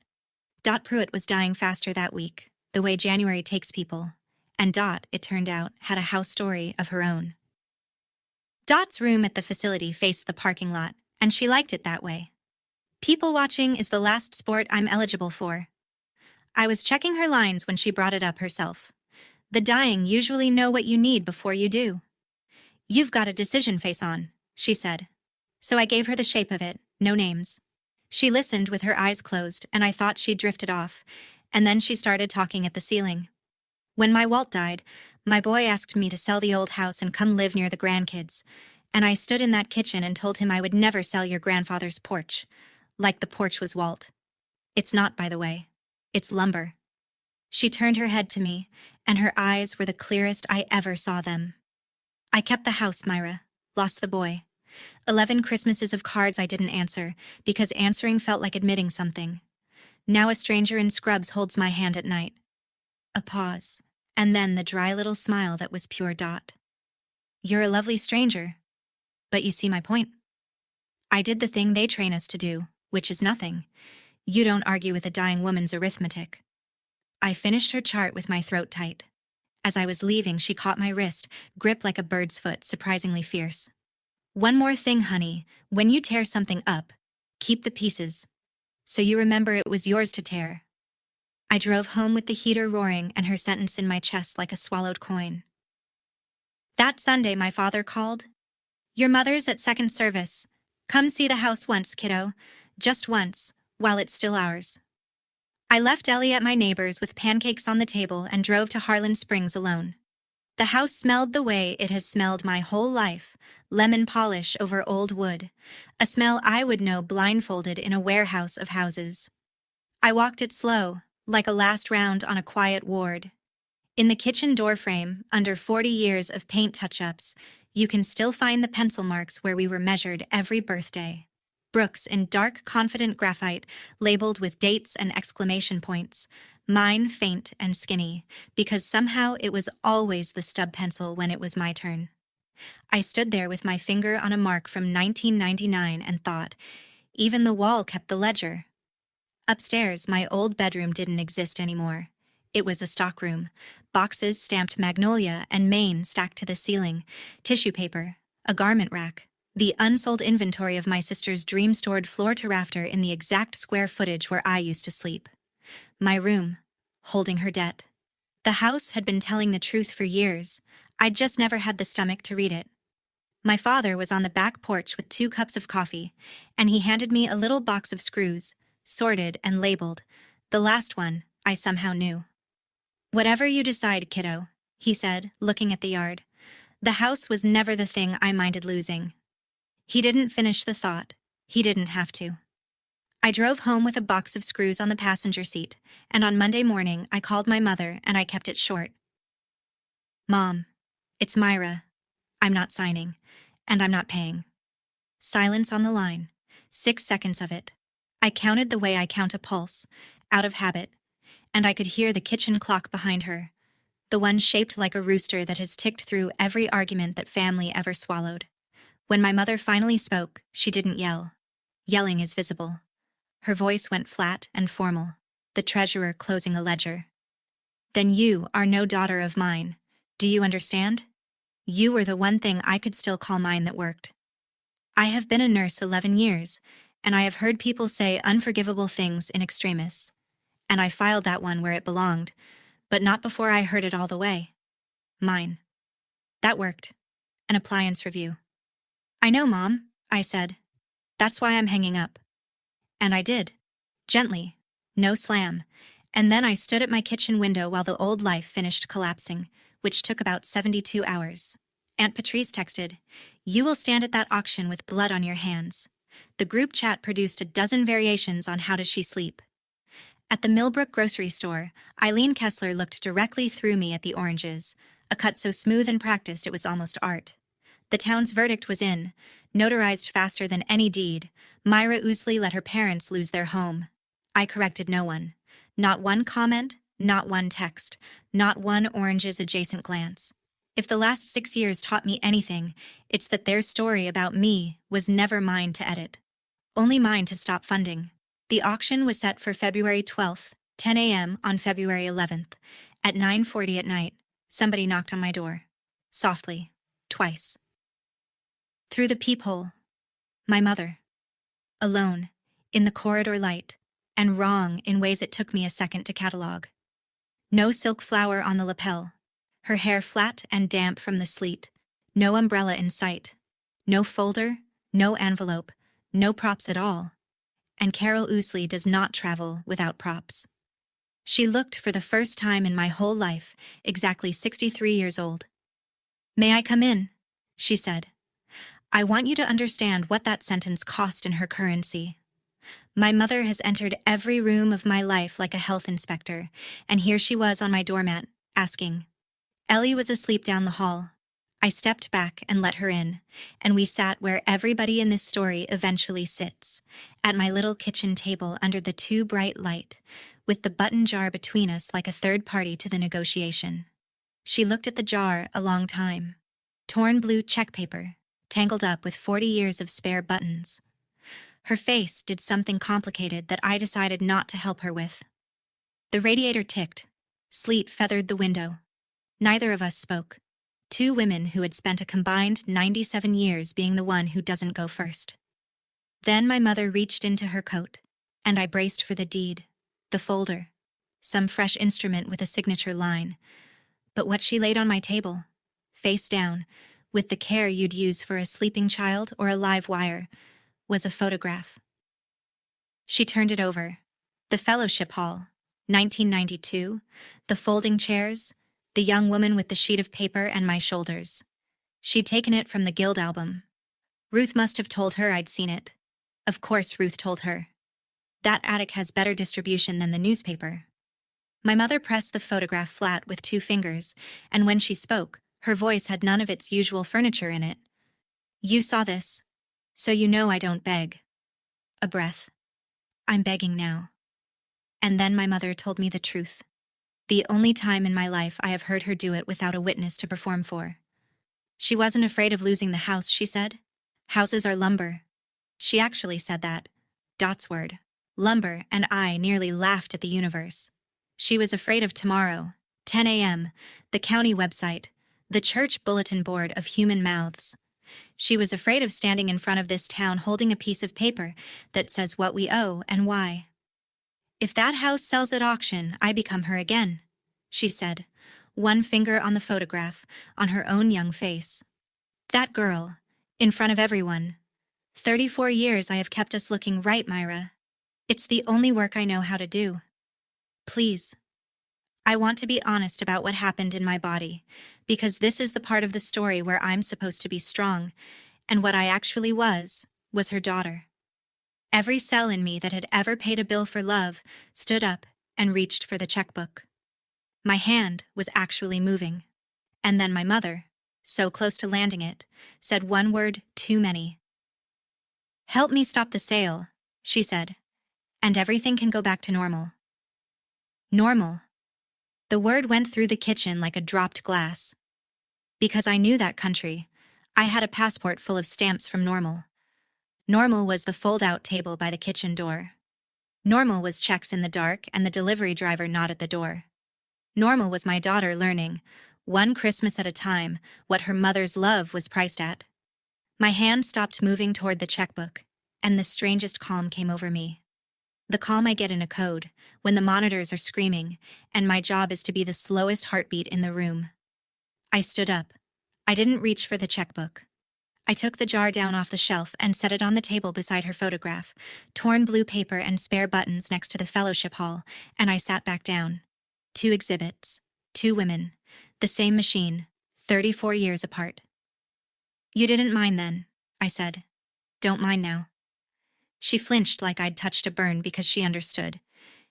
Dot Pruitt was dying faster that week, the way January takes people, and Dot, it turned out, had a house story of her own. Dot's room at the facility faced the parking lot, and she liked it that way. People watching is the last sport I'm eligible for. I was checking her lines when she brought it up herself. The dying usually know what you need before you do. You've got a decision face on, she said. So I gave her the shape of it, no names. She listened with her eyes closed, and I thought she'd drifted off, and then she started talking at the ceiling. When my Walt died, my boy asked me to sell the old house and come live near the grandkids, and I stood in that kitchen and told him I would never sell your grandfather's porch, like the porch was Walt. It's not, by the way. It's lumber. She turned her head to me, and her eyes were the clearest I ever saw them. I kept the house, Myra, lost the boy. 11 Christmases of cards I didn't answer, because answering felt like admitting something. Now a stranger in scrubs holds my hand at night. A pause, and then the dry little smile that was pure Dot. You're a lovely stranger, but you see my point. I did the thing they train us to do, which is nothing. You don't argue with a dying woman's arithmetic. I finished her chart with my throat tight. As I was leaving, she caught my wrist, gripped like a bird's foot, surprisingly fierce. One more thing, honey, when you tear something up, keep the pieces, so you remember it was yours to tear. I drove home with the heater roaring and her sentence in my chest like a swallowed coin. That Sunday, my father called. Your mother's at second service. Come see the house once, kiddo. Just once, while it's still ours. I left Ellie at my neighbor's with pancakes on the table and drove to Harlan Springs alone. The house smelled the way it has smelled my whole life, lemon polish over old wood, a smell I would know blindfolded in a warehouse of houses. I walked it slow, like a last round on a quiet ward. In the kitchen doorframe, under 40 years of paint touch-ups, you can still find the pencil marks where we were measured every birthday. Brooks in dark, confident graphite, labeled with dates and exclamation points. Mine faint and skinny, because somehow it was always the stub pencil when it was my turn. I stood there with my finger on a mark from 1999 and thought, even the wall kept the ledger. Upstairs, my old bedroom didn't exist anymore. It was a stockroom, boxes stamped Magnolia and Maine stacked to the ceiling, tissue paper, a garment rack, the unsold inventory of my sister's dream-stored floor-to-rafter in the exact square footage where I used to sleep. My room, holding her debt. The house had been telling the truth for years. I'd just never had the stomach to read it. My father was on the back porch with 2 cups of coffee, and he handed me a little box of screws, sorted and labeled. The last one, I somehow knew. Whatever you decide, kiddo, he said, looking at the yard. The house was never the thing I minded losing. He didn't finish the thought. He didn't have to. I drove home with a box of screws on the passenger seat, and on Monday morning I called my mother and I kept it short. Mom, it's Myra. I'm not signing, and I'm not paying. Silence on the line. 6 seconds of it. I counted the way I count a pulse, out of habit, and I could hear the kitchen clock behind her, the one shaped like a rooster that has ticked through every argument that family ever swallowed. When my mother finally spoke, she didn't yell. Yelling is visible. Her voice went flat and formal, the treasurer closing a ledger. Then you are no daughter of mine. Do you understand? You were the one thing I could still call mine that worked. I have been a nurse 11 years, and I have heard people say unforgivable things in extremis. And I filed that one where it belonged, but not before I heard it all the way. Mine. That worked. An appliance review. I know, Mom, I said. That's why I'm hanging up. And I did. Gently. No slam. And then I stood at my kitchen window while the old life finished collapsing, which took about 72 hours. Aunt Patrice texted, "You will stand at that auction with blood on your hands." The group chat produced a dozen variations on how does she sleep. At the Millbrook grocery store, Eileen Kessler looked directly through me at the oranges, a cut so smooth and practiced it was almost art. The town's verdict was in, notarized faster than any deed. Myra Ousley let her parents lose their home. I corrected no one. Not one comment, not one text, not one oranges adjacent glance. If the last 6 years taught me anything, it's that their story about me was never mine to edit. Only mine to stop funding. The auction was set for February 12th, 10 a.m. on February 11th. At 9:40 at night, somebody knocked on my door. Softly. Twice. Through the peephole. My mother. Alone. In the corridor light. And wrong in ways it took me a second to catalog. No silk flower on the lapel. Her hair flat and damp from the sleet. No umbrella in sight. No folder. No envelope. No props at all. And Carol Ousley does not travel without props. She looked for the first time in my whole life, exactly 63 years old. "May I come in?" she said. I want you to understand what that sentence cost in her currency. My mother has entered every room of my life like a health inspector, and here she was on my doormat, asking. Ellie was asleep down the hall. I stepped back and let her in, and we sat where everybody in this story eventually sits, at my little kitchen table under the too bright light, with the button jar between us like a third party to the negotiation. She looked at the jar a long time. Torn blue check paper, tangled up with 40 years of spare buttons. Her face did something complicated that I decided not to help her with. The radiator ticked. Sleet feathered the window. Neither of us spoke. Two women who had spent a combined 97 years being the one who doesn't go first. Then my mother reached into her coat, and I braced for the deed, the folder, some fresh instrument with a signature line. But what she laid on my table, face down, with the care you'd use for a sleeping child or a live wire, was a photograph. She turned it over. The fellowship hall, 1992, the folding chairs, the young woman with the sheet of paper and my shoulders. She'd taken it from the Guild album. Ruth must have told her I'd seen it. Of course Ruth told her. That attic has better distribution than the newspaper. My mother pressed the photograph flat with 2 fingers, and when she spoke, her voice had none of its usual furniture in it. You saw this, so you know I don't beg. A breath. I'm begging now. And then my mother told me the truth. The only time in my life I have heard her do it without a witness to perform for. She wasn't afraid of losing the house, she said. Houses are lumber. She actually said that. Dot's word. Lumber, and I nearly laughed at the universe. She was afraid of tomorrow, 10 a.m., the county website, the church bulletin board of human mouths. She was afraid of standing in front of this town holding a piece of paper that says what we owe and why. If that house sells at auction, I become her again, she said, one finger on the photograph, on her own young face. That girl, in front of everyone. 34 years I have kept us looking right, Myra. It's the only work I know how to do. Please. I want to be honest about what happened in my body, because this is the part of the story where I'm supposed to be strong, and what I actually was her daughter. Every cell in me that had ever paid a bill for love stood up and reached for the checkbook. My hand was actually moving. And then my mother, so close to landing it, said one word too many. Help me stop the sale, she said, and everything can go back to normal. Normal. The word went through the kitchen like a dropped glass. Because I knew that country, I had a passport full of stamps from Normal. Normal was the fold-out table by the kitchen door. Normal was checks in the dark and the delivery driver not at the door. Normal was my daughter learning, one Christmas at a time, what her mother's love was priced at. My hand stopped moving toward the checkbook, and the strangest calm came over me. The calm I get in a code, when the monitors are screaming, and my job is to be the slowest heartbeat in the room. I stood up. I didn't reach for the checkbook. I took the jar down off the shelf and set it on the table beside her photograph, torn blue paper and spare buttons next to the fellowship hall, and I sat back down. 2 exhibits, 2 women, the same machine, 34 years apart. You didn't mind then, I said. Don't mind now. She flinched like I'd touched a burn because she understood.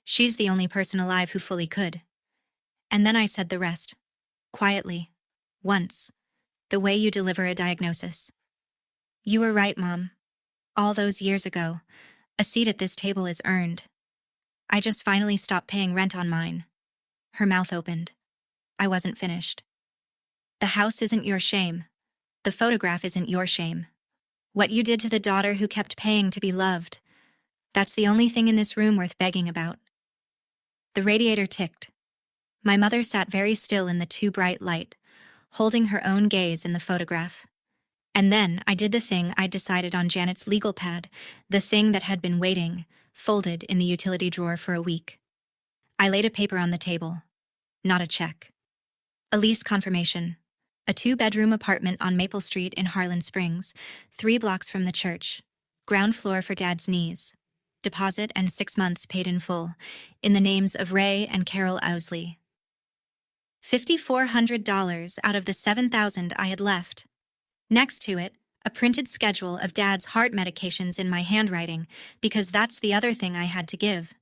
She's the only person alive who fully could. And then I said the rest. Quietly. Once. The way you deliver a diagnosis. You were right, Mom. All those years ago, a seat at this table is earned. I just finally stopped paying rent on mine. Her mouth opened. I wasn't finished. The house isn't your shame. The photograph isn't your shame. What you did to the daughter who kept paying to be loved. That's the only thing in this room worth begging about. The radiator ticked. My mother sat very still in the too bright light, holding her own gaze in the photograph. And then I did the thing I'd decided on Janet's legal pad, the thing that had been waiting, folded in the utility drawer for a week. I laid a paper on the table. Not a check. A lease confirmation. A 2-bedroom apartment on Maple Street in Harlan Springs, 3 blocks from the church. Ground floor for Dad's knees. Deposit and 6 months paid in full, in the names of Ray and Carol Owsley. $5,400 out of the $7,000 I had left. Next to it, a printed schedule of Dad's heart medications in my handwriting, because that's the other thing I had to give.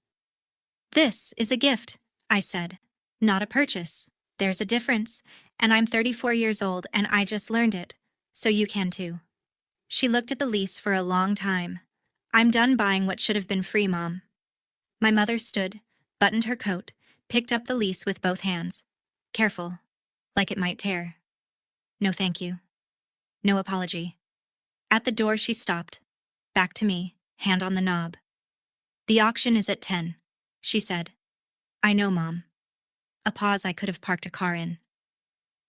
This is a gift, I said, not a purchase. There's a difference, and I'm 34 years old and I just learned it, so you can too. She looked at the lease for a long time. I'm done buying what should have been free, Mom. My mother stood, buttoned her coat, picked up the lease with both hands. Careful, like it might tear. No thank you. No apology. At the door she stopped. Back to me, hand on the knob. The auction is at 10, she said. I know, Mom. A pause I could have parked a car in.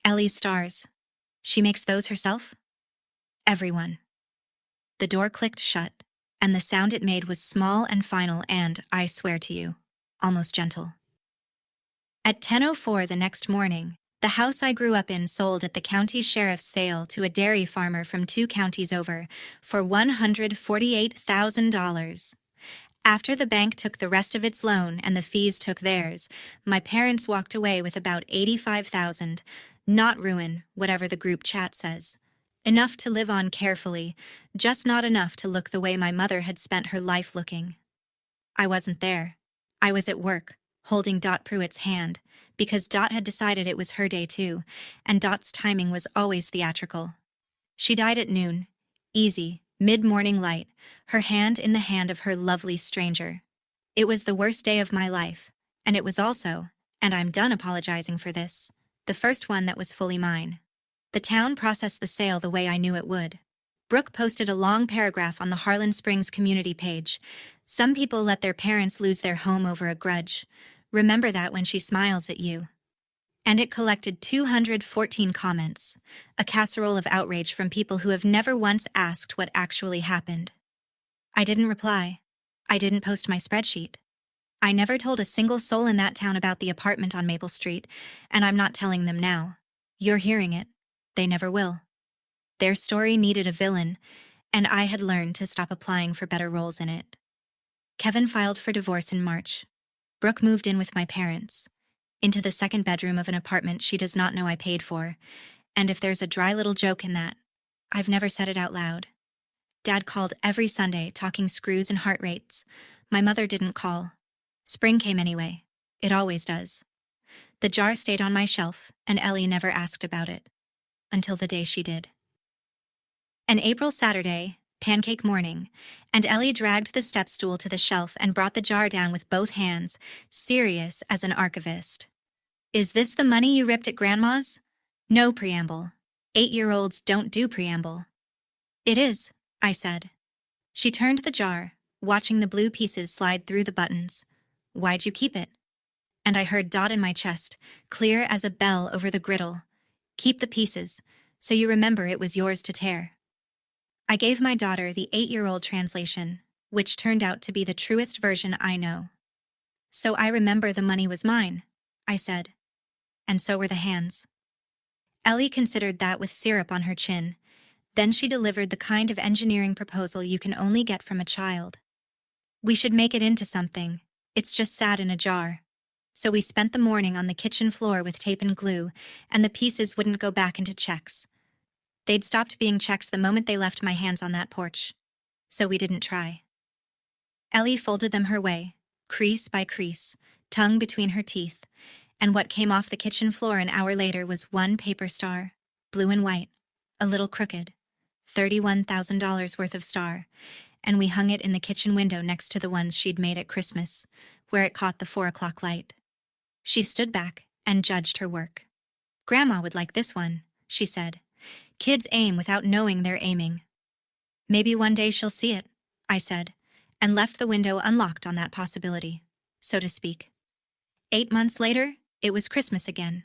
Ellie's stars. She makes those herself? Everyone. The door clicked shut, and the sound it made was small and final and, I swear to you, almost gentle. At 10:04 the next morning, the house I grew up in sold at the county sheriff's sale to a dairy farmer from 2 counties over for $148,000. After the bank took the rest of its loan and the fees took theirs, my parents walked away with about $85,000, not ruin, whatever the group chat says. Enough to live on carefully, just not enough to look the way my mother had spent her life looking. I wasn't there. I was at work, holding Dot Pruitt's hand, because Dot had decided it was her day too, and Dot's timing was always theatrical. She died at noon, easy, mid-morning light, her hand in the hand of her lovely stranger. It was the worst day of my life, and it was also, and I'm done apologizing for this, the first one that was fully mine. The town processed the sale the way I knew it would. Brooke posted a long paragraph on the Harlan Springs community page. Some people let their parents lose their home over a grudge. Remember that when she smiles at you. And it collected 214 comments, a casserole of outrage from people who have never once asked what actually happened. I didn't reply. I didn't post my spreadsheet. I never told a single soul in that town about the apartment on Maple Street, and I'm not telling them now. You're hearing it. They never will. Their story needed a villain, and I had learned to stop applying for better roles in it. Kevin filed for divorce in March. Brooke moved in with my parents, into the 2nd bedroom of an apartment she does not know I paid for, and if there's a dry little joke in that, I've never said it out loud. Dad called every Sunday talking screws and heart rates. My mother didn't call. Spring came anyway. It always does. The jar stayed on my shelf, and Ellie never asked about it. Until the day she did. An April Saturday, pancake morning, and Ellie dragged the step stool to the shelf and brought the jar down with both hands, serious as an archivist. Is this the money you ripped at Grandma's? No preamble. 8-year-olds don't do preamble. It is, I said. She turned the jar, watching the blue pieces slide through the buttons. Why'd you keep it? And I heard Dot in my chest, clear as a bell over the griddle. Keep the pieces, so you remember it was yours to tear. I gave my daughter the 8-year-old translation, which turned out to be the truest version I know. So I remember the money was mine, I said. And so were the hands. Ellie considered that with syrup on her chin. Then she delivered the kind of engineering proposal you can only get from a child. We should make it into something. It's just sat in a jar. So we spent the morning on the kitchen floor with tape and glue, and the pieces wouldn't go back into checks. They'd stopped being checks the moment they left my hands on that porch. So we didn't try. Ellie folded them her way, crease by crease, tongue between her teeth, and what came off the kitchen floor an hour later was one paper star, blue and white, a little crooked, $31,000 worth of star, and we hung it in the kitchen window next to the ones she'd made at Christmas, where it caught the 4 o'clock light. She stood back and judged her work. "Grandma would like this one," she said. "Kids aim without knowing they're aiming." "Maybe one day she'll see it," I said, and left the window unlocked on that possibility, so to speak. 8 months later, it was Christmas again.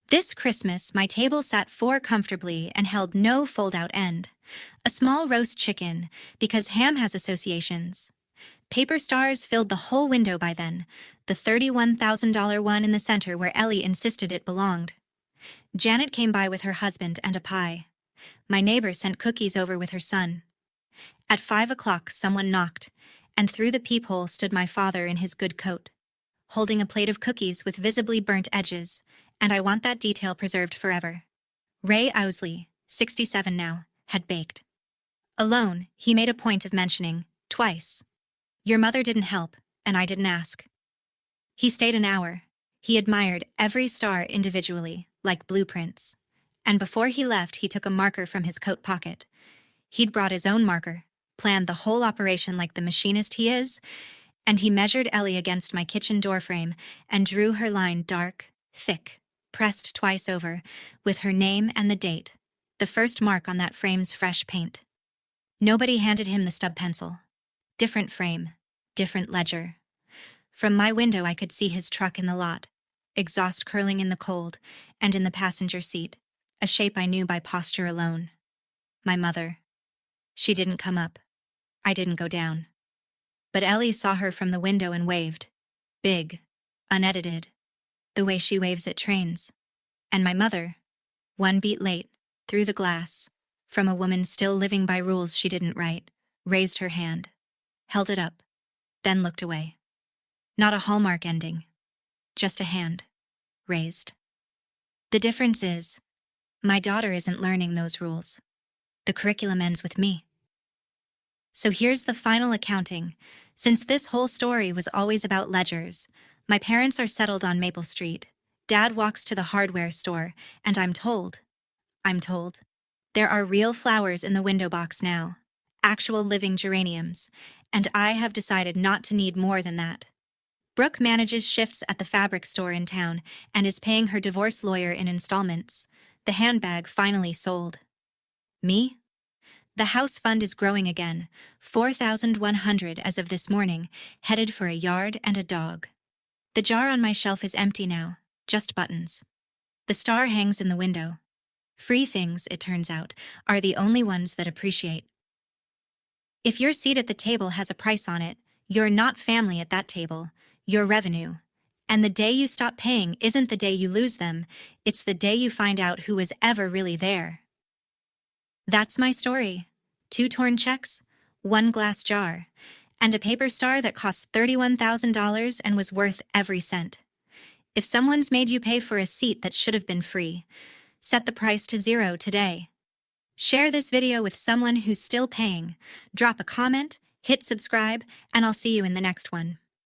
This Christmas, my table sat 4 comfortably and held no fold-out end. A small roast chicken, because ham has associations. Paper stars filled the whole window by then, the $31,000 one in the center where Ellie insisted it belonged. Janet came by with her husband and a pie. My neighbor sent cookies over with her son. At 5 o'clock, someone knocked, and through the peephole stood my father in his good coat, holding a plate of cookies with visibly burnt edges, and I want that detail preserved forever. Ray Owsley, 67 now, had baked. Alone, he made a point of mentioning, twice, "Your mother didn't help, and I didn't ask." He stayed an hour. He admired every star individually, like blueprints. And before he left, he took a marker from his coat pocket. He'd brought his own marker, planned the whole operation like the machinist he is, and he measured Ellie against my kitchen doorframe and drew her line dark, thick, pressed twice over, with her name and the date, the first mark on that frame's fresh paint. Nobody handed him the stub pencil. Different frame, different ledger. From my window I could see his truck in the lot, exhaust curling in the cold, and in the passenger seat, a shape I knew by posture alone. My mother. She didn't come up. I didn't go down. But Ellie saw her from the window and waved. Big, unedited, the way she waves at trains. And my mother, one beat late, through the glass, from a woman still living by rules she didn't write, raised her hand, held it up, then looked away. Not a hallmark ending, just a hand, raised. The difference is, my daughter isn't learning those rules. The curriculum ends with me. So here's the final accounting. Since this whole story was always about ledgers, my parents are settled on Maple Street. Dad walks to the hardware store, and I'm told, there are real flowers in the window box now, actual living geraniums, and I have decided not to need more than that. Brooke manages shifts at the fabric store in town and is paying her divorce lawyer in installments. The handbag finally sold. Me? The house fund is growing again, 4,100 as of this morning, headed for a yard and a dog. The jar on my shelf is empty now, just buttons. The star hangs in the window. Free things, it turns out, are the only ones that appreciate. If your seat at the table has a price on it, you're not family at that table, you're revenue. And the day you stop paying isn't the day you lose them, it's the day you find out who was ever really there. That's my story. 2 torn checks, 1 glass jar, and a paper star that cost $31,000 and was worth every cent. If someone's made you pay for a seat that should have been free, set the price to 0 today. Share this video with someone who's still paying. Drop a comment, hit subscribe, and I'll see you in the next one.